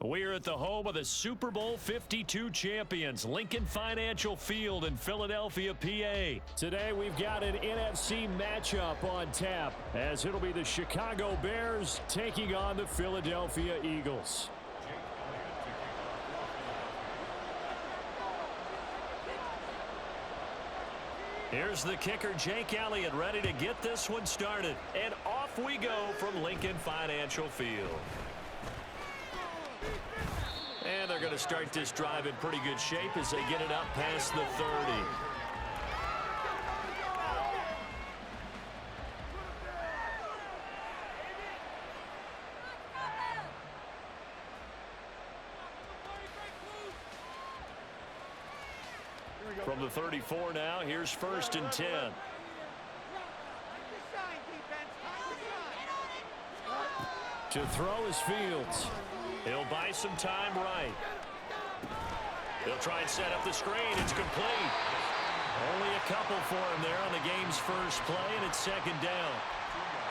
We're at the home of the Super Bowl 52 champions, Lincoln Financial Field in Philadelphia, PA. Today we've got an NFC matchup on tap, as it'll be the Chicago Bears taking on the Philadelphia Eagles. Here's the kicker, Jake Elliott, ready to get this one started. And off we go from Lincoln Financial Field. And they're going to start this drive in pretty good shape as they get it up past the 30. From the 34 now, here's 1st and 10. To throw is Fields. He'll buy some time right. He'll try and set up the screen. It's complete. Only a couple for him there on the game's first play, and it's 2nd down.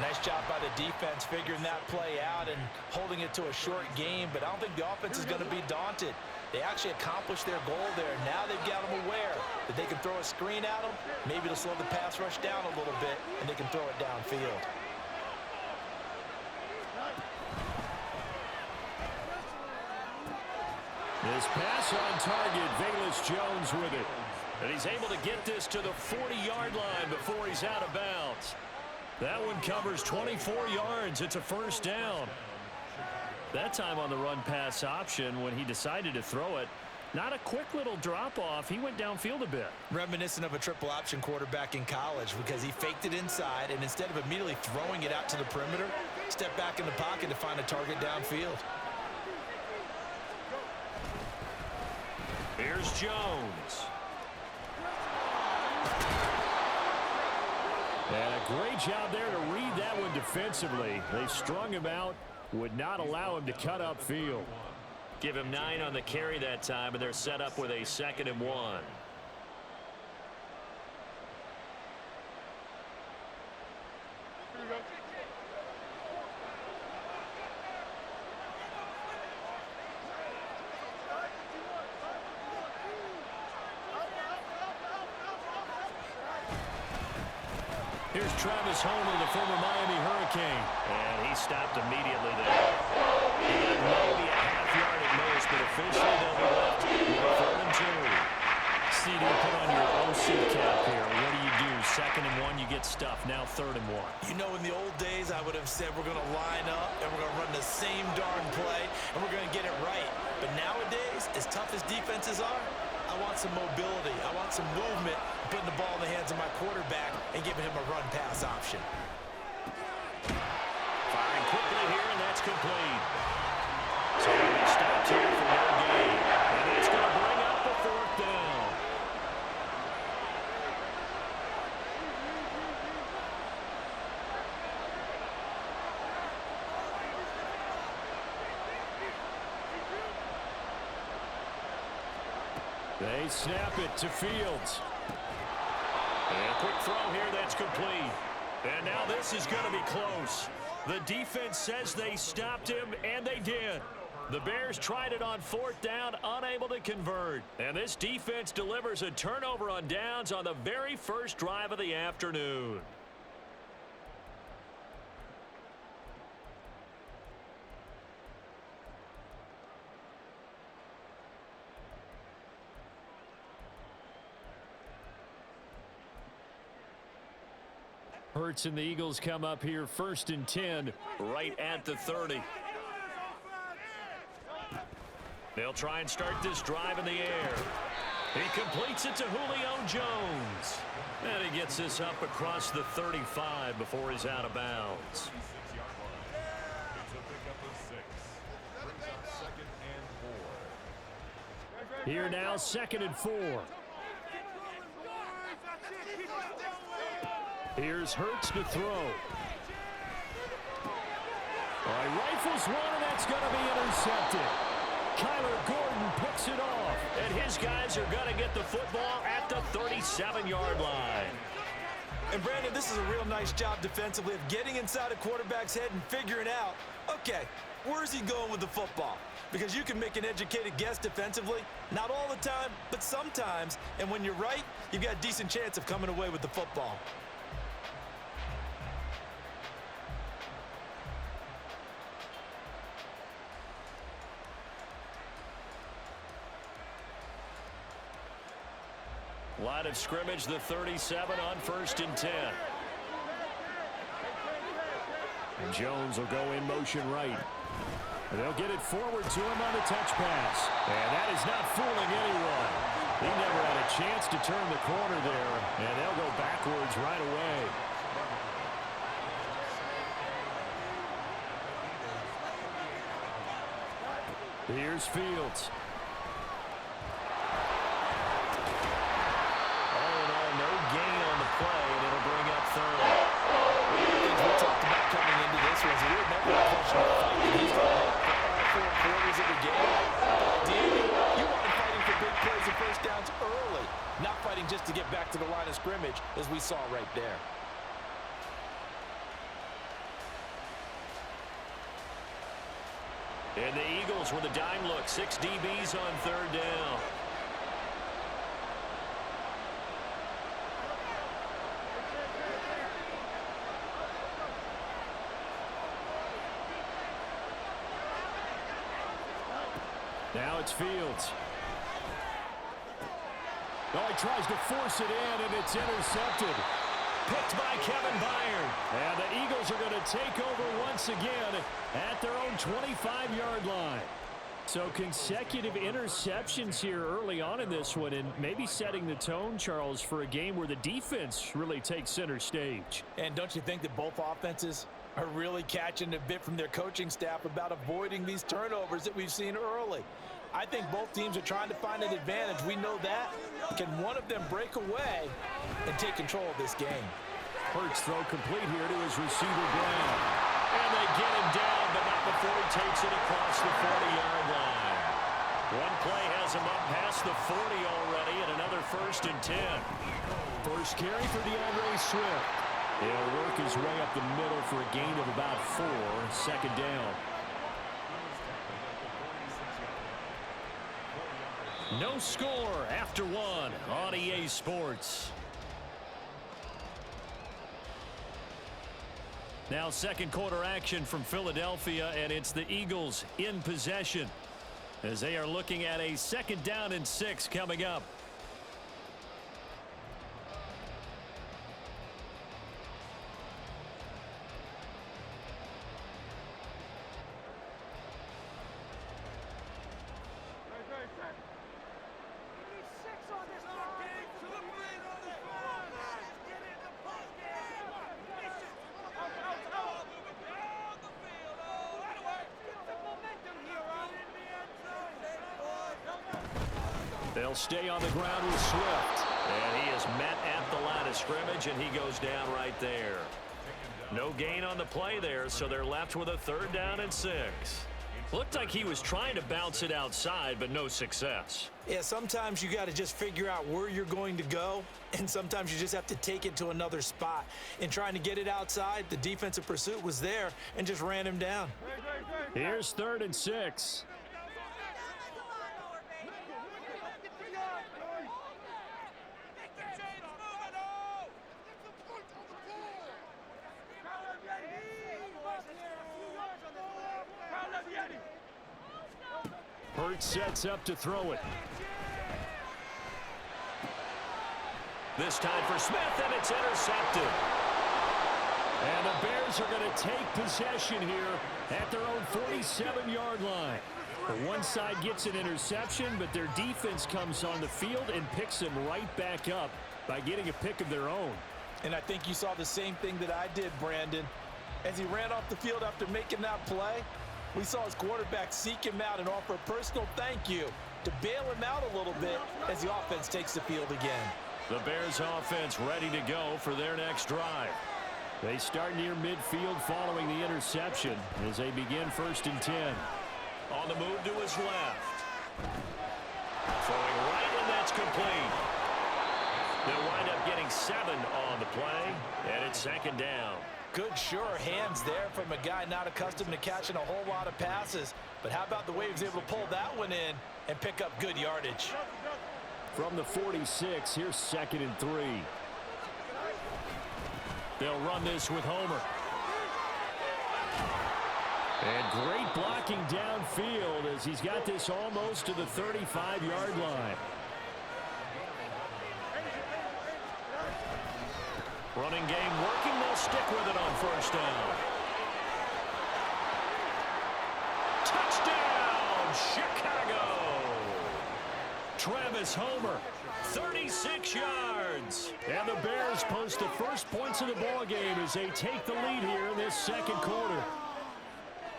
Nice job by the defense figuring that play out and holding it to a short game, but I don't think the offense is going to be daunted. They actually accomplished their goal there. Now they've got them aware that they can throw a screen at them. Maybe it'll slow the pass rush down a little bit, and they can throw it downfield. This pass on target, Velus Jones with it. And he's able to get this to the 40-yard line before he's out of bounds. That one covers 24 yards. It's a 1st down. That time on the run-pass option when he decided to throw it. Not a quick little drop-off. He went downfield a bit. Reminiscent of a triple option quarterback in college because he faked it inside, and instead of immediately throwing it out to the perimeter, stepped back in the pocket to find a target downfield. Here's Jones. And a great job there to read that one defensively. They strung him out, would not allow him to cut upfield. Give him 9 on the carry that time, and they're set up with a 2nd and 1. Here's Travis Homer, the former Miami Hurricane. And he stopped immediately there. He got maybe a half yard at most, but officially they'll be left with 3rd and 2. CD, put on your OC cap here. What do you do? 2nd and 1, you get stuffed. Now 3rd and 1. You know, in the old days, I would have said we're going to line up and we're going to run the same darn play and we're going to get it right. But nowadays, as tough as defenses are, I want some mobility. I want some movement, putting the ball in the hands of my quarterback and giving him a run-pass option. Firing quickly here, and that's complete. So he stopped here for no gain. And it's going to bring up a 4th down. They snap it to Fields. And a quick throw here, that's complete. And now this is going to be close. The defense says they stopped him, and they did. The Bears tried it on 4th down, unable to convert. And this defense delivers a turnover on downs on the very first drive of the afternoon. Hurts and the Eagles come up here 1st and 10 right at the 30. They'll try and start this drive in the air. He completes it to Julio Jones. And he gets this up across the 35 before he's out of bounds. Here now, 2nd and 4. Here's Hurts to throw. Rifles one, and that's going to be intercepted. Kyler Gordon picks it off, and his guys are going to get the football at the 37-yard line. And, Brandon, this is a real nice job defensively of getting inside a quarterback's head and figuring out, okay, where's he going with the football? Because you can make an educated guess defensively, not all the time, but sometimes. And when you're right, you've got a decent chance of coming away with the football. Line of scrimmage, the 37 on 1st and 10. And Jones will go in motion right. They'll get it forward to him on the touch pass. And that is not fooling anyone. He never had a chance to turn the corner there, and they'll go backwards right away. Here's Fields. Gain on the play, and it'll bring up third. Things we talked about coming into this was we were never a question of fighting. He's going to help for 4 quarters of the game. Ideally, you want him fighting for big plays and first downs early, not fighting just to get back to the line of scrimmage, as we saw right there. And the Eagles with a dime look. 6 DBs on 3rd down. Now it's Fields. Oh, he tries to force it in, and it's intercepted. Picked by Kevin Byard. And the Eagles are going to take over once again at their own 25-yard line. So consecutive interceptions here early on in this one, and maybe setting the tone, Charles, for a game where the defense really takes center stage. And don't you think that both offenses are really catching a bit from their coaching staff about avoiding these turnovers that we've seen early? I think both teams are trying to find an advantage. We know that. Can one of them break away and take control of this game? Hurts throw complete here to his receiver, Brown. And they get him down, but not before he takes it across the 40-yard line. One play has him up past the 40 already, and another 1st and 10. First carry for DeAndre Swift. He'll work his way up the middle for a gain of about 4, 2nd down. No score after 1 on EA Sports. Now 2nd quarter action from Philadelphia, and it's the Eagles in possession as they are looking at a 2nd down and 6 coming up. They'll stay on the ground with Swift. And he is met at the line of scrimmage, and he goes down right there. No gain on the play there, so they're left with a 3rd down and 6. Looked like he was trying to bounce it outside, but no success. Yeah, sometimes you got to just figure out where you're going to go, and sometimes you just have to take it to another spot. In trying to get it outside, the defensive pursuit was there and just ran him down. Here's 3rd and 6. Hurts sets up to throw it. This time for Smith, and it's intercepted. And the Bears are going to take possession here at their own 47-yard line. The one side gets an interception, but their defense comes on the field and picks them right back up by getting a pick of their own. And I think you saw the same thing that I did, Brandon. As he ran off the field after making that play, we saw his quarterback seek him out and offer a personal thank you to bail him out a little bit as the offense takes the field again. The Bears offense ready to go for their next drive. They start near midfield following the interception as they begin 1st and 10. On the move to his left. Throwing right, and that's complete. They'll wind up getting 7 on on the play, and it's second down. Good, sure hands there from a guy not accustomed to catching a whole lot of passes. But how about the way he was able to pull that one in and pick up good yardage? From the 46, here's 2nd and 3. They'll run this with Homer. And great blocking downfield as he's got this almost to the 35-yard line. Running game working. They'll stick with it on first down. Touchdown, Chicago! Travis Homer, 36 yards. And the Bears post the first points of the ballgame as they take the lead here in this second quarter.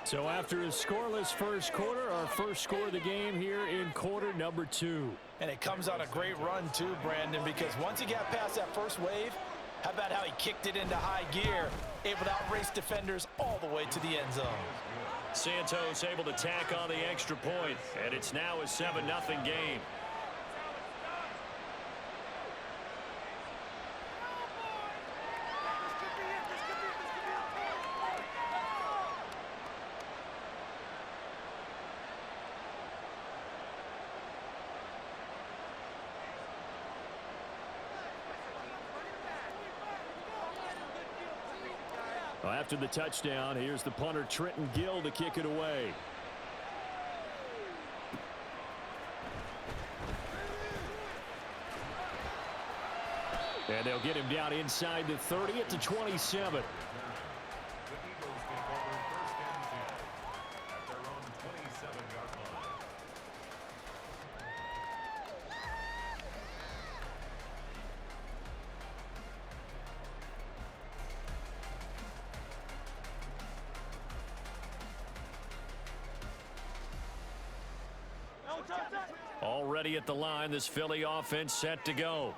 So after a scoreless first quarter, our first score of the game here in quarter number 2. And it comes on a great run too, Brandon, because once he got past that first wave, how about how he kicked it into high gear, able to outrace defenders all the way to the end zone. Santos able to tack on the extra point, and it's now a 7-0 game. After the touchdown, here's the punter Trenton Gill to kick it away. And they'll get him down inside the 30 at the 27. Already at the line, this Philly offense set to go.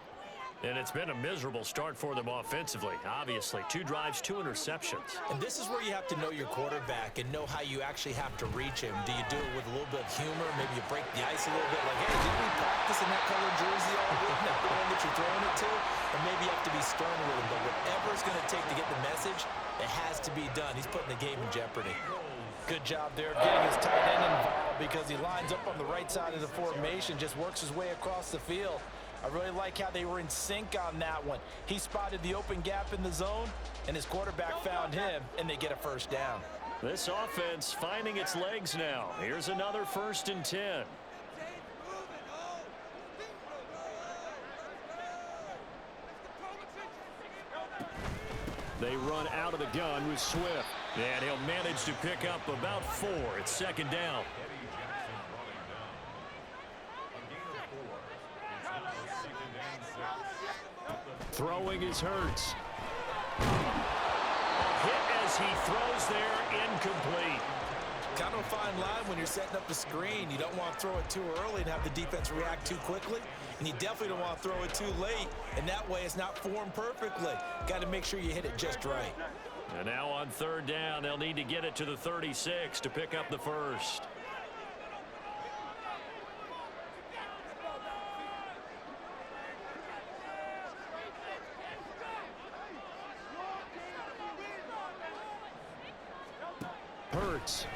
And it's been a miserable start for them offensively. Obviously, 2 drives, 2 interceptions. And this is where you have to know your quarterback and know how you actually have to reach him. Do you do it with a little bit of humor? Maybe you break the ice a little bit, like, hey, didn't we practice in that colored jersey all week, that one that you're throwing it to? And maybe you have to be stern with him. But whatever it's going to take to get the message, it has to be done. He's putting the game in jeopardy. Good job there getting his tight end involved because he lines up on the right side of the formation, just works his way across the field. I really like how they were in sync on that one. He spotted the open gap in the zone, and his quarterback found him, and they get a first down. This offense finding its legs now. Here's another 1st and 10. They run out of the gun with Swift. And he'll manage to pick up about 4. It's 2nd down. Throwing is Hurts. Hit as he throws there, incomplete. Kind of a fine line when you're setting up the screen. You don't want to throw it too early and have the defense react too quickly. And you definitely don't want to throw it too late. And that way it's not formed perfectly. Got to make sure you hit it just right. And now on 3rd down, they'll need to get it to the 36 to pick up the first. Hurts.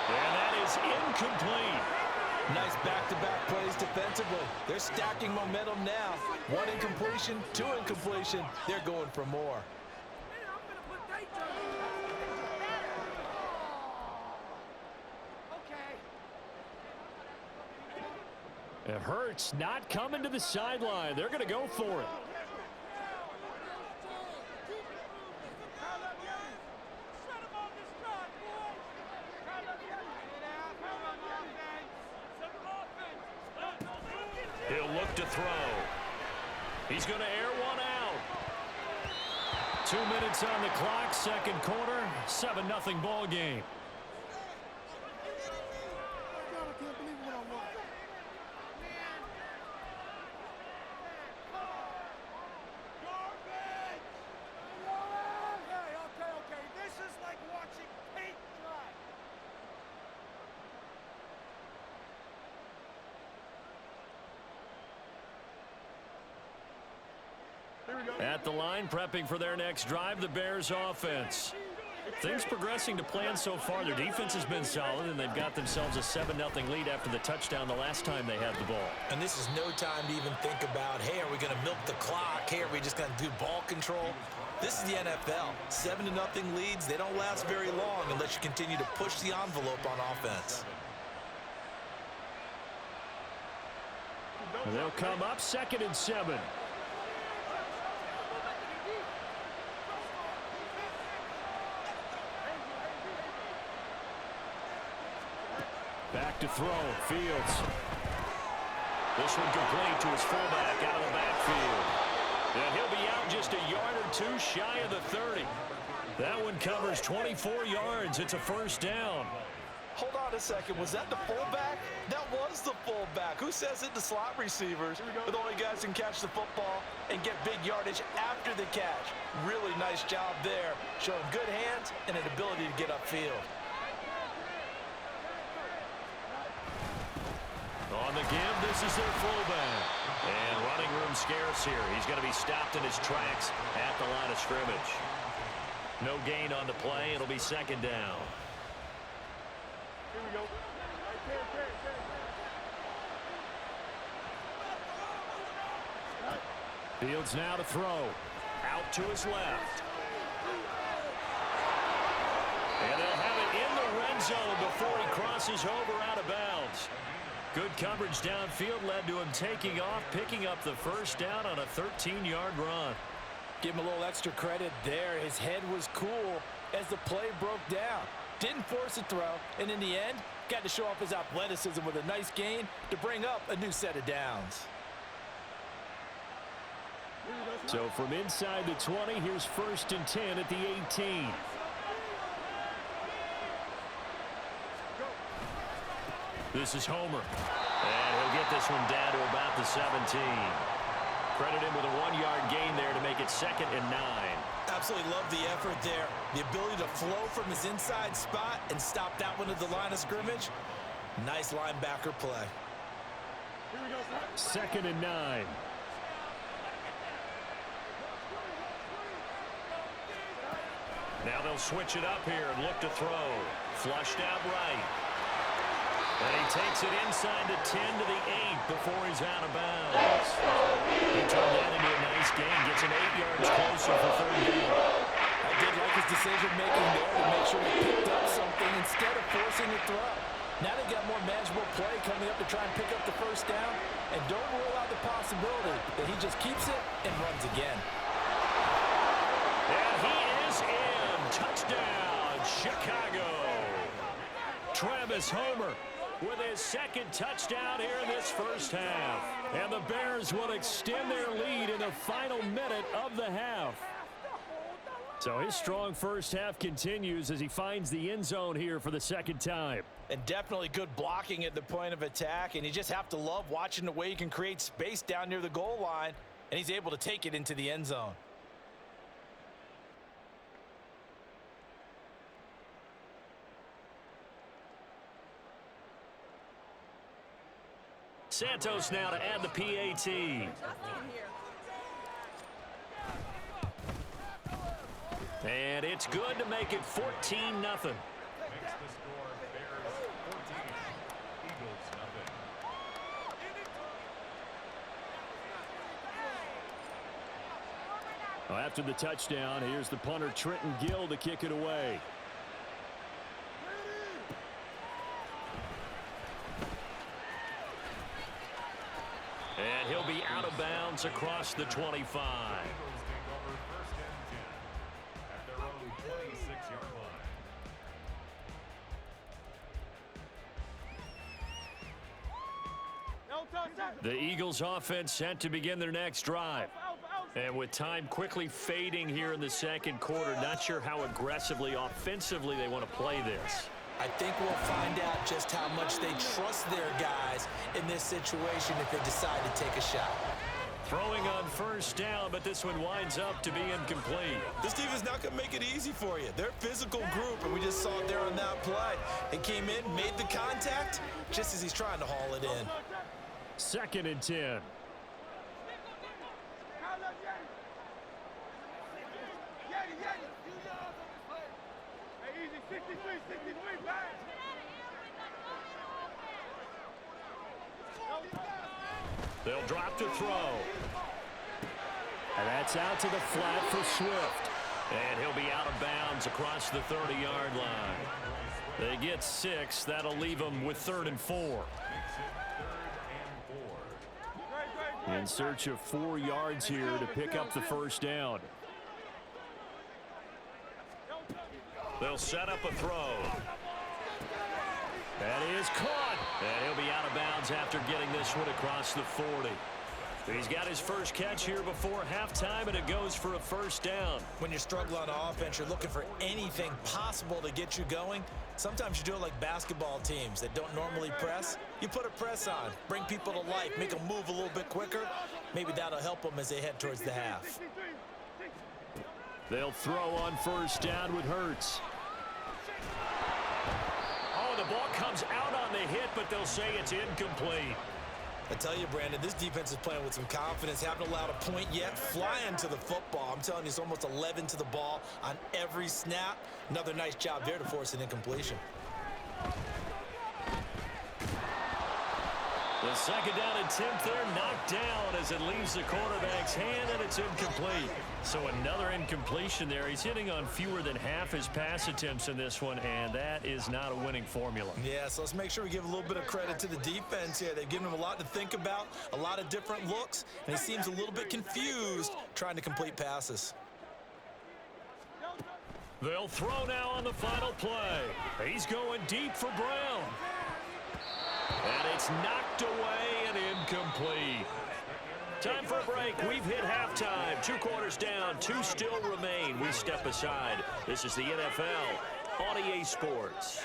And that is incomplete. Nice back-to-back plays defensively. They're stacking momentum now. 1 incompletion, 2 incompletion. They're going for more. It hurts not coming to the sideline. They're going to go for it. He'll look to throw. He's going to air one out. 2 minutes on the clock, second quarter, 7-0 ball game. At the line, prepping for their next drive, the Bears offense. Things progressing to plan so far. Their defense has been solid, and they've got themselves a 7-0 lead after the touchdown the last time they had the ball. And this is no time to even think about, hey, are we going to milk the clock? Hey, are we just going to do ball control? This is the NFL. 7-0 leads, they don't last very long unless you continue to push the envelope on offense. And they'll come up 2nd and 7. Back to throw. Fields. This one complete to his fullback out of the backfield. And he'll be out just a yard or two shy of the 30. That one covers 24 yards. It's a first down. Hold on a second. Was that the fullback? That was the fullback. Who says it? The slot receivers are the only guys who can catch the football and get big yardage after the catch. Really nice job there, showing good hands and an ability to get upfield. On the give, this is their fullback. And running room scarce here. He's going to be stopped in his tracks at the line of scrimmage. No gain on the play. It'll be 2nd down. Here we go. Fields now to throw. Out to his left. And they'll have it in the red zone before he crosses over out of bounds. Good coverage downfield led to him taking off, picking up the first down on a 13-yard run. Give him a little extra credit there. His head was cool as the play broke down. Didn't force a throw, and in the end, got to show off his athleticism with a nice gain to bring up a new set of downs. So from inside the 20, here's 1st and 10 at the 18. This is Homer. And he'll get this one down to about the 17. Credit him with a 1-yard gain there to make it 2nd and 9. Absolutely love the effort there. The ability to flow from his inside spot and stop that one at the line of scrimmage. Nice linebacker play. 2nd and 9. Now they'll switch it up here and look to throw. Flushed out right. And he takes it inside the 10 to the 8 before he's out of bounds. He turned that into a nice gain. Gets an 8 yards closer for 3rd down. I did like his decision-making there to make sure he picked up something instead of forcing the throw. Now they've got more manageable play coming up to try and pick up the first down. And don't rule out the possibility that he just keeps it and runs again. And he is in. Touchdown, Chicago. Travis Homer with his 2nd touchdown here in this first half. And the Bears will extend their lead in the final minute of the half. So his strong first half continues as he finds the end zone here for the 2nd time. And definitely good blocking at the point of attack. And you just have to love watching the way he can create space down near the goal line. And he's able to take it into the end zone. Santos now to add the PAT. And it's good to make it 14-0. Well, after the touchdown, here's the punter Trenton Gill to kick it away. And he'll be out of bounds across the 25. The Eagles offense set to begin their next drive. And with time quickly fading here in the 2nd quarter, not sure how aggressively, offensively they want to play this. I think we'll find out just how much they trust their guys in this situation if they decide to take a shot. Throwing on first down, but this one winds up to be incomplete. This team is not going to make it easy for you. They're a physical group, and we just saw it there on that play. They came in, made the contact, just as he's trying to haul it in. 2nd and 10. They'll drop to throw. And that's out to the flat for Swift. And he'll be out of bounds across the 30-yard line. They get 6. That'll leave them with 3rd and 4. In search of 4 yards here to pick up the first down. They'll set up a throw. That is caught. And he'll be out of bounds after getting this one across the 40. He's got his first catch here before halftime, and it goes for a first down. When you're struggling on offense, you're looking for anything possible to get you going. Sometimes you do it like basketball teams that don't normally press. You put a press on, bring people to life, make them move a little bit quicker. Maybe that'll help them as they head towards the half. They'll throw on first down with Hurts. Oh, the ball comes out on the hit, but they'll say it's incomplete. I tell you, Brandon, this defense is playing with some confidence. Haven't allowed a point yet. Flying to the football. I'm telling you, it's almost 11 to the ball on every snap. Another nice job there to force an incompletion. The second down attempt there knocked down as it leaves the quarterback's hand, and it's incomplete. So another incompletion there. He's hitting on fewer than half his pass attempts in this one, and that is not a winning formula. Yeah, so let's make sure we give a little bit of credit to the defense here. They've given him a lot to think about, a lot of different looks, and he seems a little bit confused trying to complete passes. They'll throw now on the final play. He's going deep for Brown. And it's knocked away and incomplete. Time for a break. We've hit halftime. 2 quarters down. 2 still remain. We step aside. This is the NFL on EA Sports.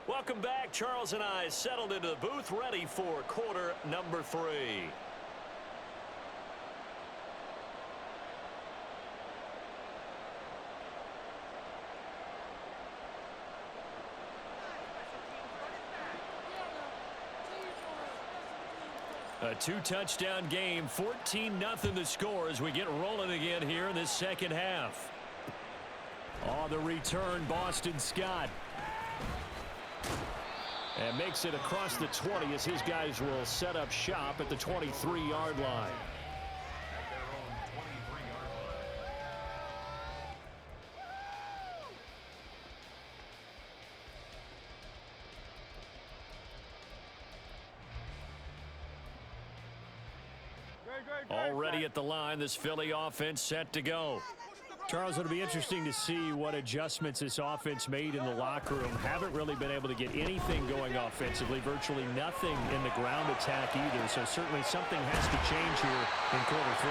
Welcome back. Charles and I settled into the booth, ready for quarter number 3. A 2-touchdown game, 14-0 the score as we get rolling again here in this second half. On the return, Boston Scott. And makes it across the 20 as his guys will set up shop at the 23-yard line. Already at the line, this Philly offense set to go. Charles, it'll be interesting to see what adjustments this offense made in the locker room. Haven't really been able to get anything going offensively, virtually nothing in the ground attack either. So certainly something has to change here in quarter 3.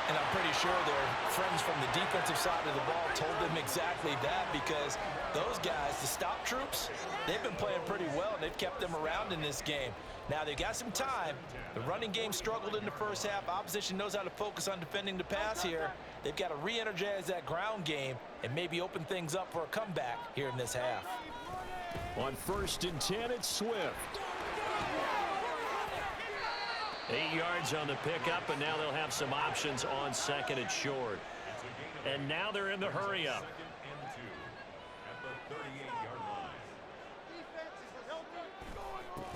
And I'm pretty sure their friends from the defensive side of the ball told them exactly that, because those guys, the stop troops, they've been playing pretty well, and they've kept them around in this game. Now, they've got some time. The running game struggled in the first half. Opposition knows how to focus on defending the pass here. They've got to re-energize that ground game and maybe open things up for a comeback here in this half. On 1st and 10, it's Swift. 8 yards on the pickup, and now they'll have some options on 2nd and short. And now they're in the hurry-up.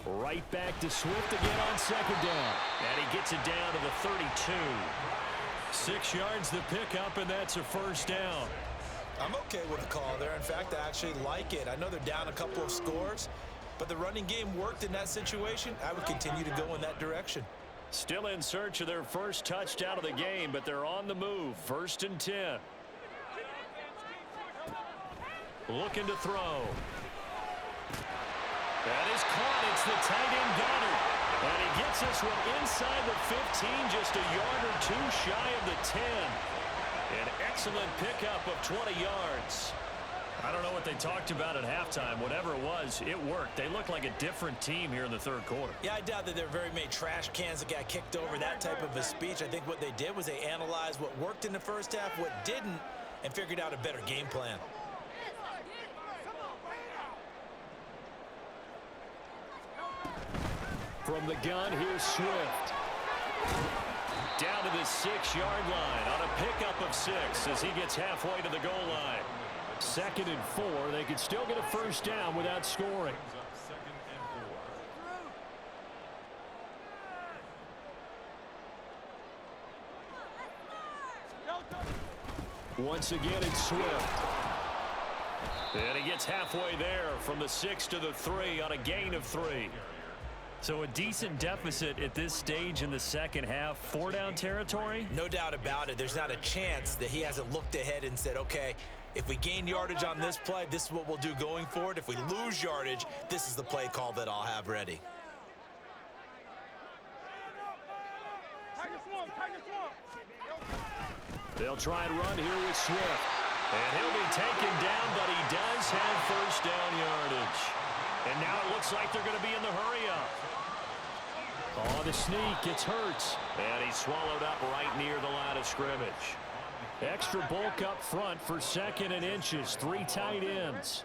Right back to Swift again on 2nd down. And he gets it down to the 32. 6 yards the pickup, and that's a first down. I'm okay with the call there. In fact, I actually like it. I know they're down a couple of scores, but the running game worked in that situation. I would continue to go in that direction. Still in search of their first touchdown of the game, but they're on the move. 1st and 10. Looking to throw. That is caught. It's the tight end Goddard. And he gets this one inside the 15, just a yard or 2 shy of the 10. An excellent pickup of 20 yards. I don't know what they talked about at halftime. Whatever it was, it worked. They look like a different team here in the third quarter. Yeah, I doubt that there are very many trash cans that got kicked over, that type of a speech. I think what they did was they analyzed what worked in the first half, what didn't, and figured out a better game plan. From the gun, here's Swift. Down to the 6-yard line on a pickup of 6 as he gets halfway to the goal line. 2nd and 4. They could still get a first down without scoring. Once again, it's Swift. And he gets halfway there from the 6 to the 3 on a gain of 3. So a decent deficit at this stage in the second half. 4-down territory? No doubt about it. There's not a chance that he hasn't looked ahead and said, okay, if we gain yardage on this play, this is what we'll do going forward. If we lose yardage, this is the play call that I'll have ready. They'll try and run here with Swift. And he'll be taken down, but he does have first down yardage. And now it looks like they're going to be in the hurry-up. Oh, the sneak, it's Hurts. And he's swallowed up right near the line of scrimmage. Extra bulk up front for 2nd and inches. 3 tight ends.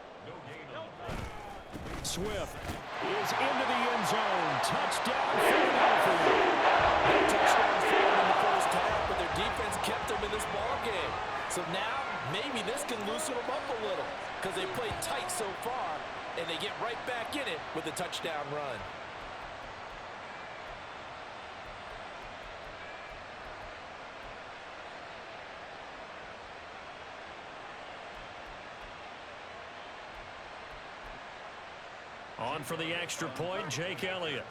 Swift is into the end zone. Touchdown, Philadelphia. No touchdowns for them in the first half, but their defense kept them in this ball game. So now maybe this can loosen them up a little because they played tight so far, and they get right back in it with a touchdown run. On for the extra point, Jake Elliott.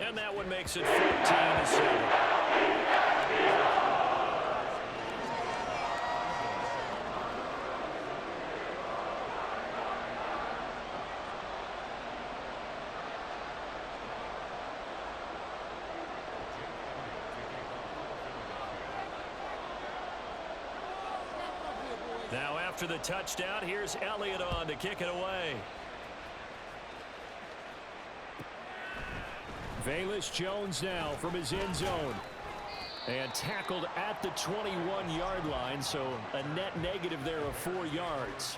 And that one makes it 14-7. Now after the touchdown, here's Elliott on to kick it away. Velus Jones now from his end zone. And tackled at the 21-yard line, so a net negative there of 4 yards.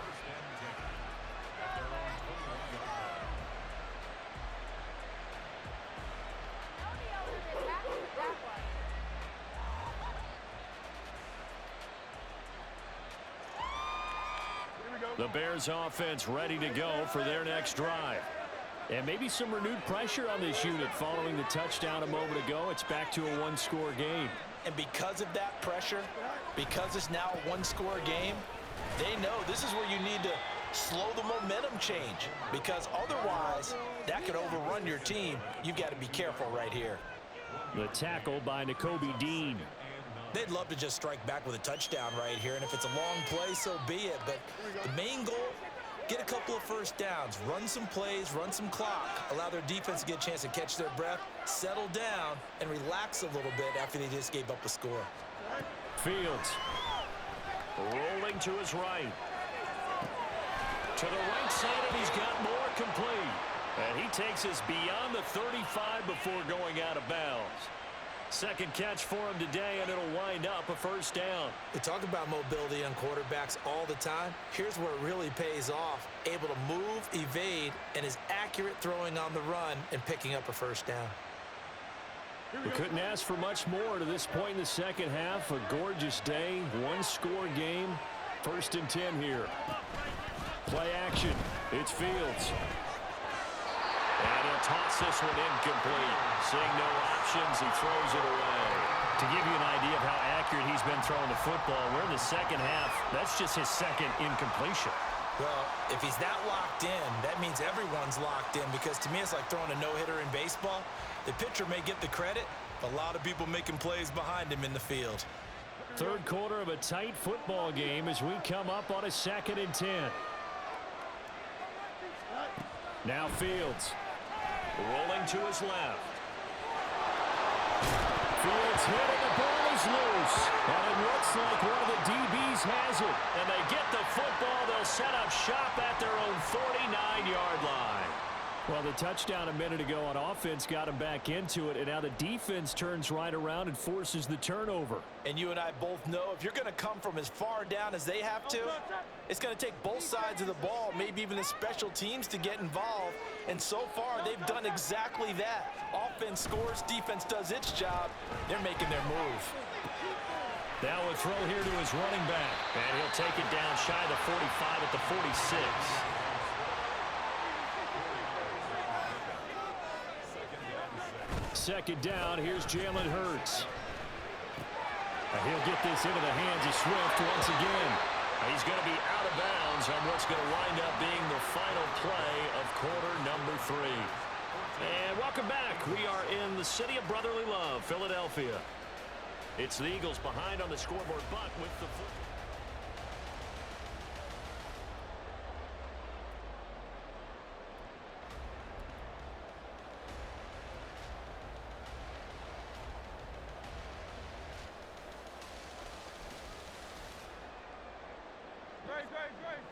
The Bears offense ready to go for their next drive. And maybe some renewed pressure on this unit following the touchdown a moment ago. It's back to a 1-score game. And because of that pressure, because it's now a 1-score game, they know this is where you need to slow the momentum change. Because otherwise, that could overrun your team. You've got to be careful right here. The tackle by Nakobe Dean. They'd love to just strike back with a touchdown right here, and if it's a long play, so be it. But the main goal, get a couple of first downs, run some plays, run some clock, allow their defense to get a chance to catch their breath, settle down, and relax a little bit after they just gave up a score. Fields rolling to his right. To the right side, and he's got more complete. And he takes us beyond the 35 before going out of bounds. Second catch for him today, and it'll wind up a first down. We talk about mobility on quarterbacks all the time. Here's where it really pays off. Able to move, evade, and is accurate throwing on the run and picking up a first down. We couldn't ask for much more to this point in the second half. A gorgeous day, 1-score game. 1st and 10 here. Play action. It's Fields. And he'll toss this one incomplete. Seeing no options, he throws it away. To give you an idea of how accurate he's been throwing the football, we're in the second half. That's just his second incompletion. Well, if he's that locked in, that means everyone's locked in, because to me it's like throwing a no-hitter in baseball. The pitcher may get the credit, but a lot of people making plays behind him in the field. Third quarter of a tight football game as we come up on a 2nd and 10. Now Fields rolling to his left. Fields hit and the ball is loose. And it looks like one of the DBs has it. And they get the football. They'll set up shop at their own 49-yard line. Well, the touchdown a minute ago on offense got him back into it, and now the defense turns right around and forces the turnover. And you and I both know if you're going to come from as far down as they have to, it's going to take both sides of the ball, maybe even the special teams to get involved. And so far, they've done exactly that. Offense scores, defense does its job. They're making their move. Now a throw here to his running back, and he'll take it down shy of the 45 at the 46. Second down, here's Jalen Hurts. And he'll get this into the hands of Swift once again. He's going to be out of bounds on what's going to wind up being the final play of quarter number 3. And welcome back. We are in the city of brotherly love, Philadelphia. It's the Eagles behind on the scoreboard, but with the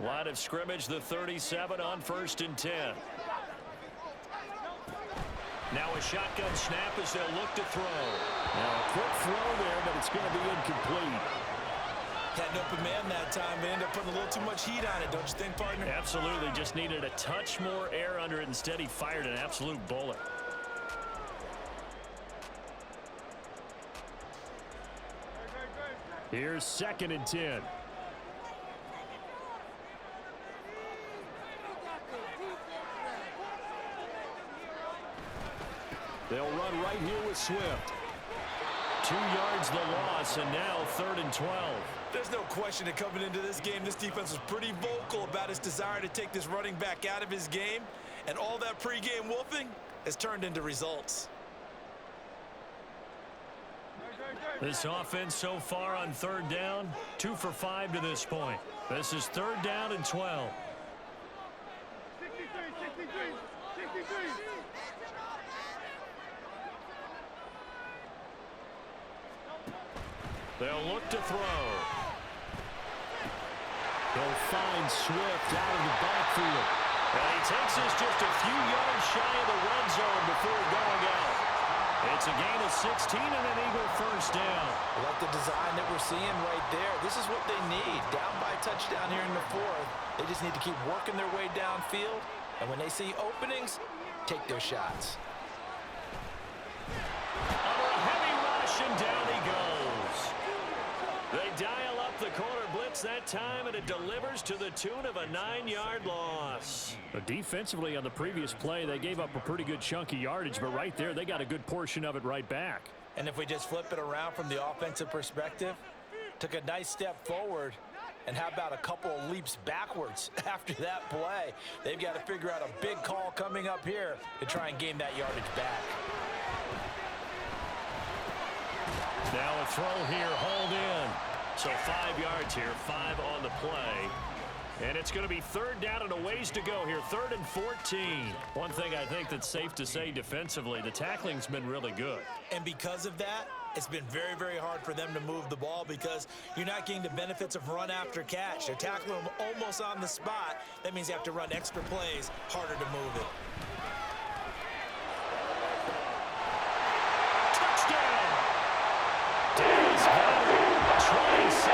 line of scrimmage, the 37 on 1st and 10. Now a shotgun snap as they'll look to throw. Now a quick throw there, but it's going to be incomplete. Had an open man that time, but ended up putting a little too much heat on it, don't you think, partner? Absolutely, just needed a touch more air under it. Instead, he fired an absolute bullet. Here's 2nd and 10. They'll run right here with Swift. 2 yards the loss, and now 3rd and 12. There's no question that coming into this game, this defense was pretty vocal about its desire to take this running back out of his game, and all that pregame wolfing has turned into results. This offense so far on 3rd down, 2 for 5 to this point. This is 3rd down and 12. 63. They'll look to throw. They'll find Swift out of the backfield. And he takes us just a few yards shy of the red zone before going out. It's a gain of 16 and an Eagle 1st down. I like the design that we're seeing right there. This is what they need. Down by touchdown here in the 4th. They just need to keep working their way downfield. And when they see openings, take their shots. Under a heavy rush, and down he goes. They dial up the corner blitz that time, and it delivers to the tune of a 9-yard loss. But defensively on the previous play, they gave up a pretty good chunk of yardage, but right there, they got a good portion of it right back. And if we just flip it around from the offensive perspective, took a nice step forward, and how about a couple of leaps backwards after that play? They've got to figure out a big call coming up here to try and gain that yardage back. Now a throw here, hauled in. So 5 yards here, 5 on the play. And it's going to be 3rd down and a ways to go here, 3rd and 14. One thing I think that's safe to say defensively, the tackling's been really good. And because of that, it's been very, very hard for them to move the ball because you're not getting the benefits of run after catch. They're tackling them almost on the spot. That means you have to run extra plays, harder to move it. Touchdown! Davis got it, 27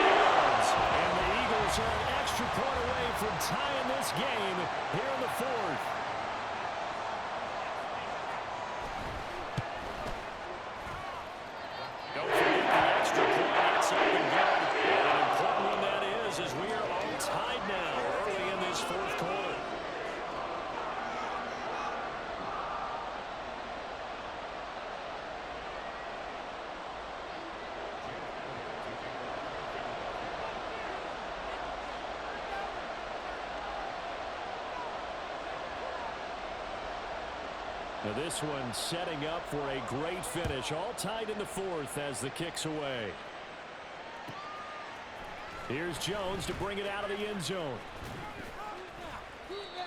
yards. And the Eagles are an extra point away from tying this game here in the 4th. Don't forget the extra point. That's up and good. And an important one that is, as we are all tied now early in this 4th quarter. Now this one setting up for a great finish. All tied in the 4th as the kick's away. Here's Jones to bring it out of the end zone.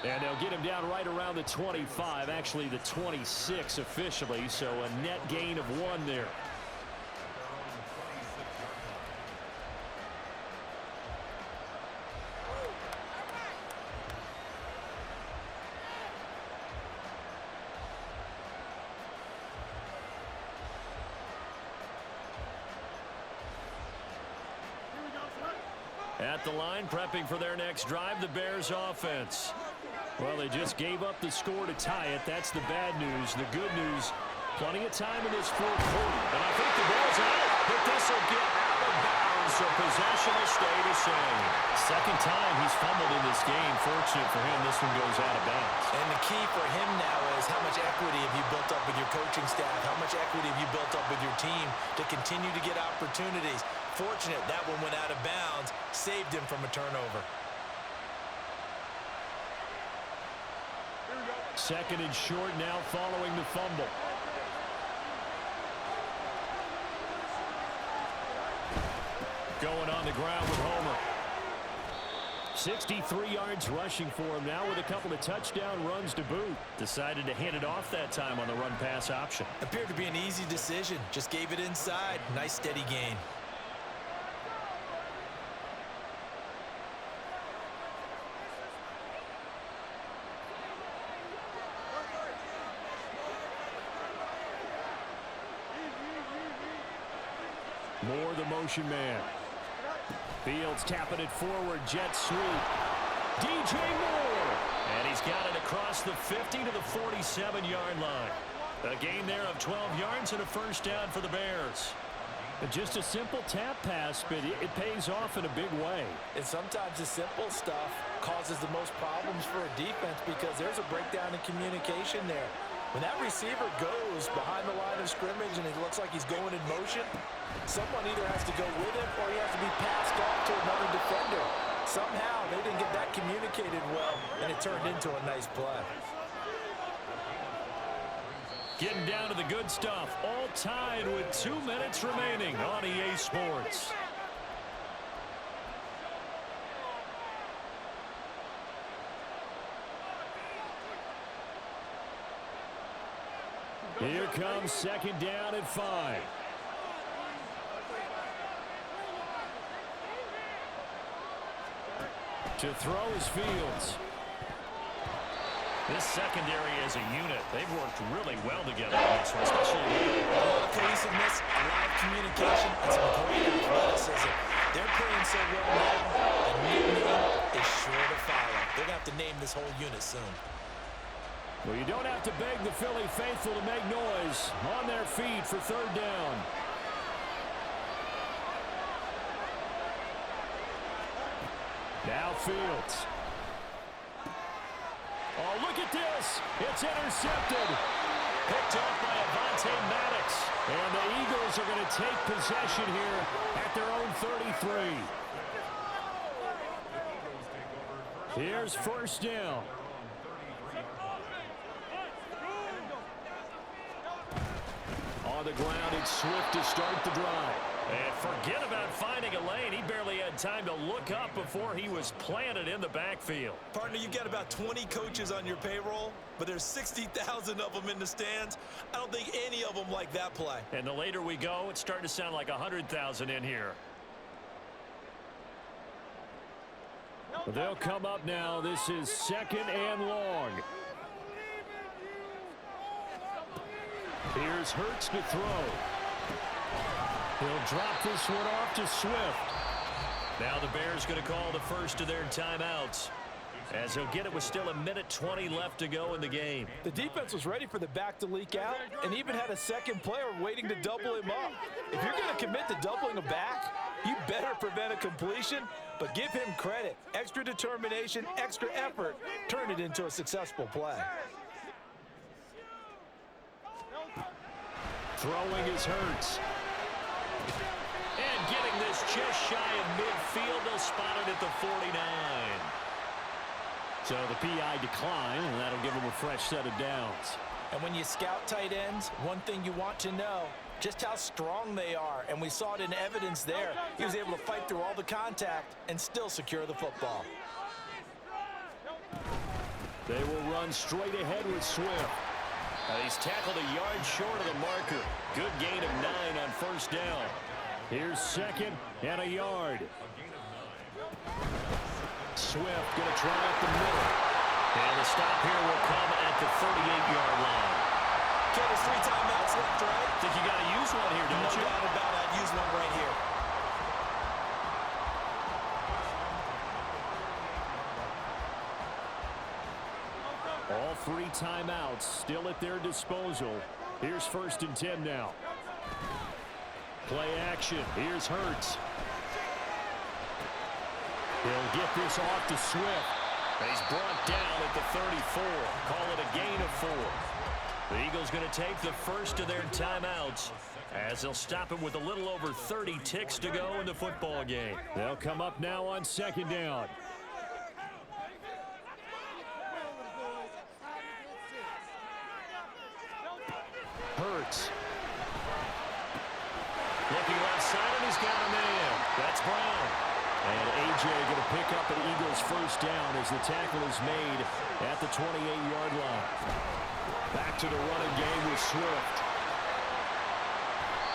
And they'll get him down right around the 25, actually the 26 officially, so a net gain of 1 there. At the line, prepping for their next drive, the Bears offense. Well, they just gave up the score to tie it. That's the bad news. The good news, plenty of time in this fourth quarter. And I think the ball's out, but this will get out of bounds, so possession will stay the same. Second time he's fumbled in this game. Fortunate for him, this one goes out of bounds. And the key for him now is how much equity have you built up with your coaching staff? How much equity have you built up with your team to continue to get opportunities? Fortunate that one went out of bounds, saved him from a turnover. Second and short now following the fumble. Going on the ground with Homer. 63 yards rushing for him now with a couple of touchdown runs to boot. Decided to hand it off that time on the run-pass option. Appeared to be an easy decision. Just gave it inside. Nice steady gain. Moore, the motion man. Fields tapping it forward, jet sweep. DJ Moore! And he's got it across the 50 to the 47-yard line. A gain there of 12 yards and a first down for the Bears. Just a simple tap pass, but it pays off in a big way. And sometimes the simple stuff causes the most problems for a defense because there's a breakdown in communication there. When that receiver goes behind the line of scrimmage and it looks like he's going in motion, someone either has to go with him or he has to be passed off to another defender. Somehow they didn't get that communicated well, and it turned into a nice play. Getting down to the good stuff. All tied with 2 minutes remaining on EA Sports. Here comes second down at 5. To throw is Fields. This secondary as a unit, they've worked really well together on this one, especially a lot of cohesiveness, a lot of communication, and some great athleticism. They're playing so well now, a new name is sure to follow. They're going to have to name this whole unit soon. Well, you don't have to beg the Philly faithful to make noise. On their feet for third down. Now Fields. Oh, look at this. It's intercepted. Picked up by Avonte Maddox. And the Eagles are going to take possession here at their own 33. Here's first down. On the ground, it's Swift to start the drive. And forget about finding a lane. He barely had time to look up before he was planted in the backfield. Partner, you've got about 20 coaches on your payroll, but there's 60,000 of them in the stands. I don't think any of them like that play. And the later we go, it's starting to sound like 100,000 in here. They'll come up now. This is second and long. Here's Hurts to throw. He'll drop this one off to Swift. Now the Bears going to call the first of their timeouts, as he'll get it with still 1:20 left to go in the game. The defense was ready for the back to leak out and even had a second player waiting to double him up. If you're going to commit to doubling a back, you better prevent a completion, but give him credit. Extra determination, extra effort, turn it into a successful play. Throwing is Hurts. And getting this just shy of midfield. They'll spot it at the 49. So the PI decline, and that'll give them a fresh set of downs. And when you scout tight ends, one thing you want to know, just how strong they are. And we saw it in evidence there. He was able to fight through all the contact and still secure the football. They will run straight ahead with Swift. He's tackled a yard short of the marker. Good gain of 9 on first down. Here's second and a yard. Swift going to try up the middle. And the stop here will come at the 38-yard line. Okay, there's 3 timeouts left, right? Think you got to use one here, don't you? No doubt about it. Use one right here. timeouts still at their disposal. Here's 1st and 10 now. Play action. Here's Hurts. He'll get this off to Swift. He's brought down at the 34. Call it a gain of 4. The Eagles going to take the first of their timeouts as they'll stop him with a little over 30 ticks to go in the football game. They'll come up now on 2nd down. Hurts. Looking left side, and he's got a man. That's Brown. And A.J. going to pick up an Eagles 1st down as the tackle is made at the 28-yard line. Back to the running game with Swift.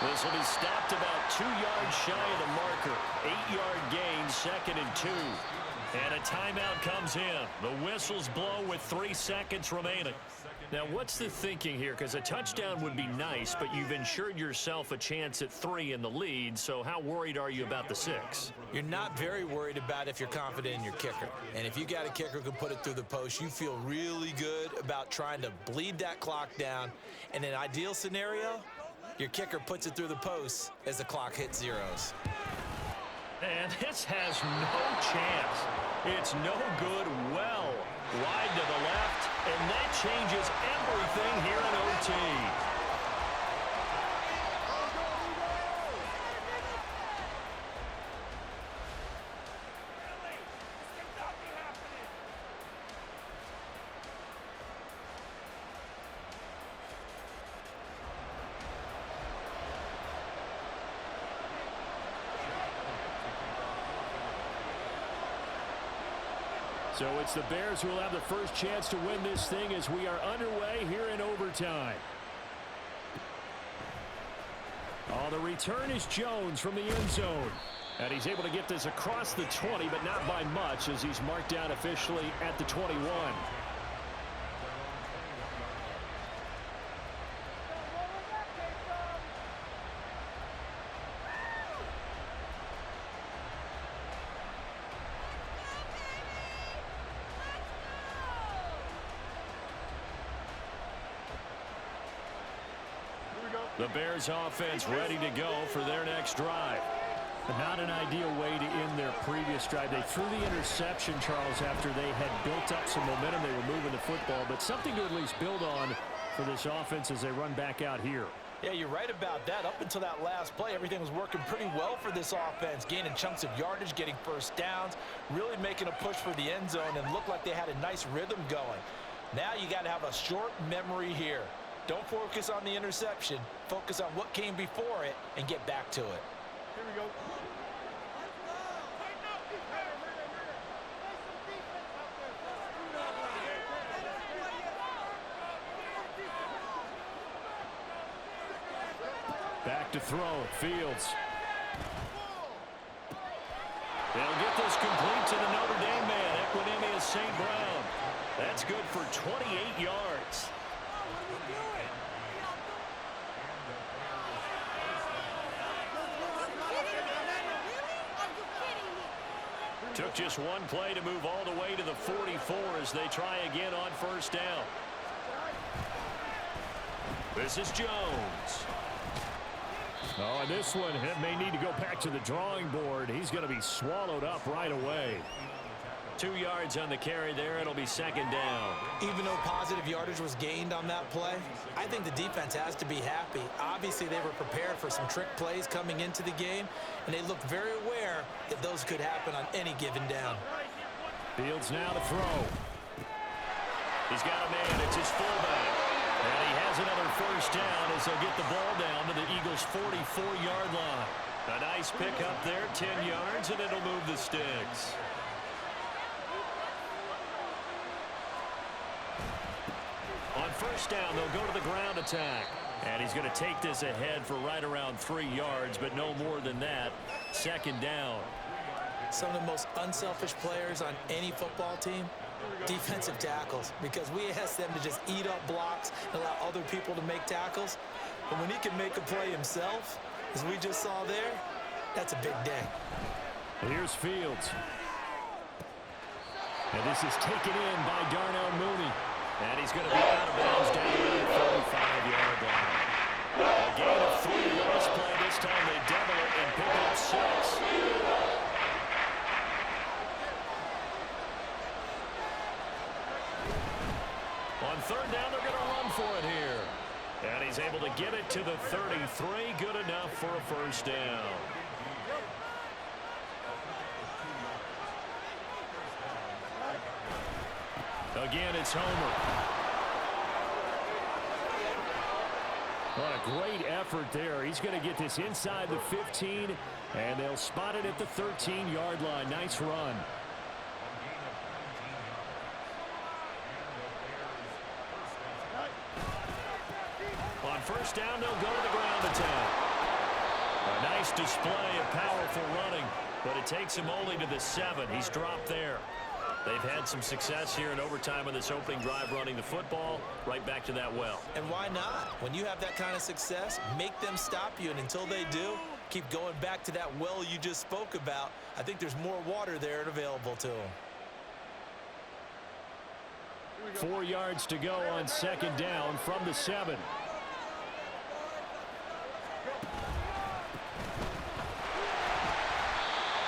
This will be stopped about 2 yards shy of the marker. 8-yard gain, 2nd and 2. And a timeout comes in. The whistles blow with 3 seconds remaining. Now, what's the thinking here? Because a touchdown would be nice, but you've ensured yourself a chance at 3 in the lead, so how worried are you about the 6? You're not very worried about if you're confident in your kicker. And if you got a kicker who can put it through the post, you feel really good about trying to bleed that clock down. In an ideal scenario, your kicker puts it through the post as the clock hits zeros. And this has no chance. It's no good. Well, wide to the left, and that changes everything here in OT. So it's the Bears who will have the first chance to win this thing as we are underway here in overtime. Oh, the return is Jones from the end zone. And he's able to get this across the 20, but not by much as he's marked down officially at the 21. The Bears offense ready to go for their next drive. Not an ideal way to end their previous drive. They threw the interception, Charles, after they had built up some momentum. They were moving the football, but something to at least build on for this offense as they run back out here. Yeah, you're right about that. Up until that last play, everything was working pretty well for this offense, gaining chunks of yardage, getting first downs, really making a push for the end zone, and looked like they had a nice rhythm going. Now you got to have a short memory here. Don't focus on the interception. Focus on what came before it and get back to it. Here we go. Back to throw. Fields. They'll get this complete to the Notre Dame man, Equinemius St. Brown. That's good for 28 yards. Took just one play to move all the way to the 44 as they try again on first down. This is Jones. Oh, and this one may need to go back to the drawing board. He's going to be swallowed up right away. 2 yards on the carry there. It'll be second down. Even though positive yardage was gained on that play, I think the defense has to be happy. Obviously, they were prepared for some trick plays coming into the game, and they looked very aware that those could happen on any given down. Fields now to throw. He's got a man. It's his fullback. And he has another first down as they'll get the ball down to the Eagles' 44-yard line. A nice pickup there, 10 yards, and it'll move the sticks. On first down, they'll go to the ground attack. And he's going to take this ahead for right around 3 yards, but no more than that. Second down. Some of the most unselfish players on any football team, defensive tackles, because we ask them to just eat up blocks and allow other people to make tackles. But when he can make a play himself, as we just saw there, that's a big day. Here's Fields. And this is taken in by Darnell Mooney. And he's going to be out of bounds down to the 35-yard line. A gain of 3 last play. This time they double it and pick up 6. On third down, they're going to run for it here. And he's able to get it to the 33. Good enough for a first down. Again, it's Homer. What a great effort there. He's going to get this inside the 15, and they'll spot it at the 13-yard line. Nice run. On first down, they'll go to the ground attack. A nice display of powerful running, but it takes him only to the 7. He's dropped there. They've had some success here in overtime on this opening drive running the football right back to that well. And why not? When you have that kind of success, make them stop you. And until they do, keep going back to that well you just spoke about. I think there's more water there and available to them. 4 yards to go on second down from the 7.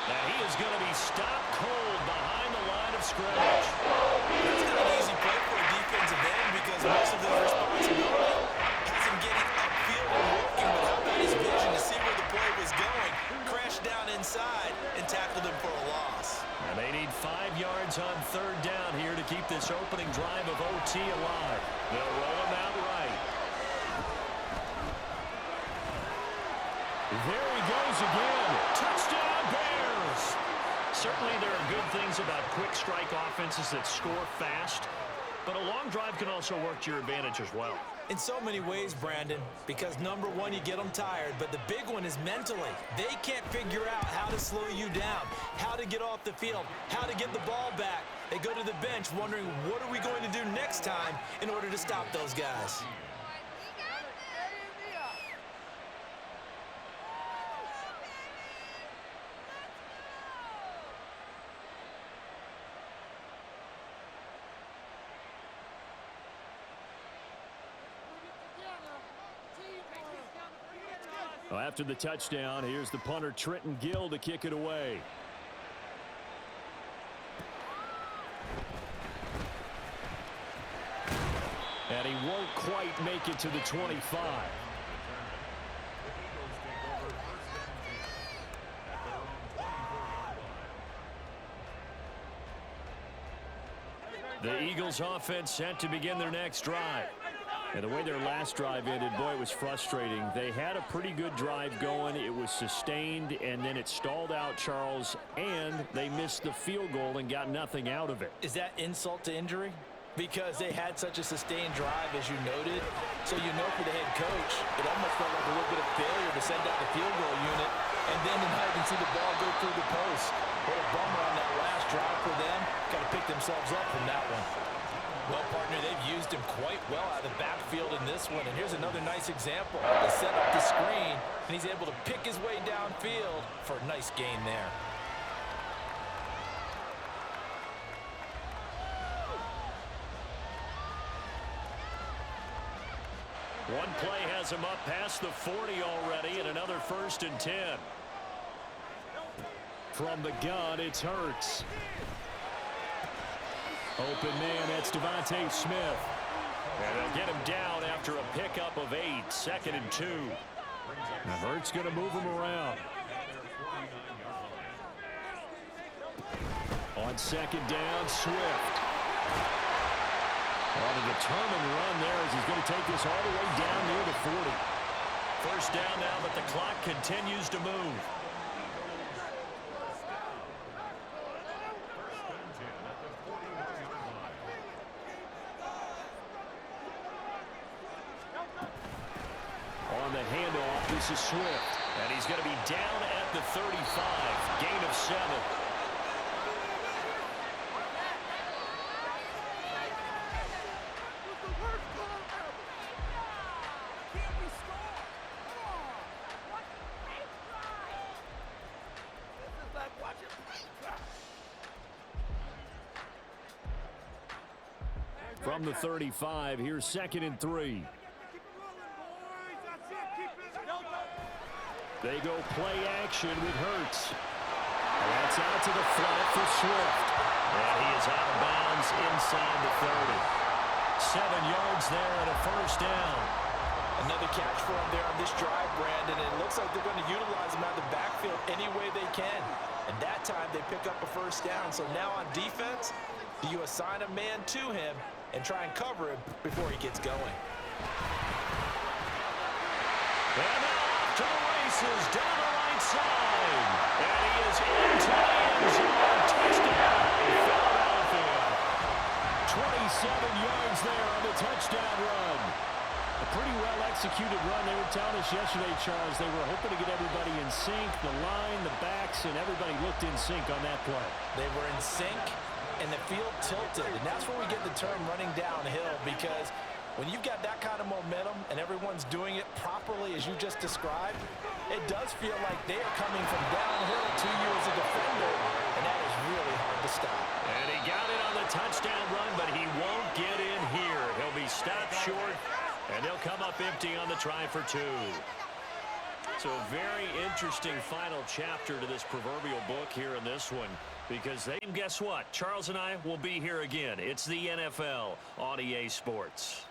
And he is going to be stopped cold behind the line of scrimmage. That's not an easy play for a defensive end because most of his responsibility has him getting upfield and working. But how about his vision to see where the play was going, crashed down inside, and tackled him for a loss. And they need 5 yards on third down here to keep this opening drive of OT alive. They'll roll him out right. There he goes again. Touchdown, Bears! Certainly there are good things about quick strike offenses that score fast, but a long drive can also work to your advantage as well. In so many ways, Brandon, because number one, you get them tired, but the big one is mentally. They can't figure out how to slow you down, how to get off the field, how to get the ball back. They go to the bench wondering, what are we going to do next time in order to stop those guys? Well, after the touchdown, here's the punter Trenton Gill to kick it away. And he won't quite make it to the 25. The Eagles offense set to begin their next drive. And the way their last drive ended, boy, it was frustrating. They had a pretty good drive going. It was sustained, and then it stalled out, Charles, and they missed the field goal and got nothing out of it. Is that insult to injury? Because they had such a sustained drive, as you noted. So you know for the head coach, it almost felt like a little bit of failure to send out the field goal unit, and then to not even see the ball go through the post. What a bummer on that last drive for them. Got to pick themselves up from that one. Well, partner, they've used him quite well out of the backfield in this one. And here's another nice example. They set up the screen, and he's able to pick his way downfield for a nice gain there. One play has him up past the 40 already, and another 1st and 10. From the gun, it's Hurts. Open man, that's Devontae Smith. And they'll get him down after a pickup of 8, 2nd and 2. Now Hurts going to move him around. On second down, Swift. On a determined run there as he's going to take this all the way down near the 40. First down now, but the clock continues to move. On the handoff, this is Swift. And he's going to be down at the 35. Gain of 7. From the 35, here's 2nd and 3. They go play action with Hurts. That's out to the flat for Swift. And he is out of bounds inside the 30. 7 yards there and a first down. Another catch for him there on this drive, Brandon. It looks like they're going to utilize him out of the backfield any way they can. And that time they pick up a first down. So now on defense, do you assign a man to him and try and cover him before he gets going? And now off to the races down the right side. And he is into the end zone. Touchdown, Philadelphia. 27 yards there on the touchdown run. A pretty well-executed run. They were telling us yesterday, Charles, they were hoping to get everybody in sync, the line, the backs, and everybody looked in sync on that play. They were in sync, and the field tilted. And that's where we get the term running downhill, because when you've got that kind of momentum and everyone's doing it properly as you just described, it does feel like they are coming from downhill to you as a defender, and that is really hard to stop. And he got it on the touchdown run, but he won't get in here. He'll be stopped short, and they'll come up empty on the try for 2. So a very interesting final chapter to this proverbial book here in this one, because guess what? Charles and I will be here again. It's the NFL on EA Sports.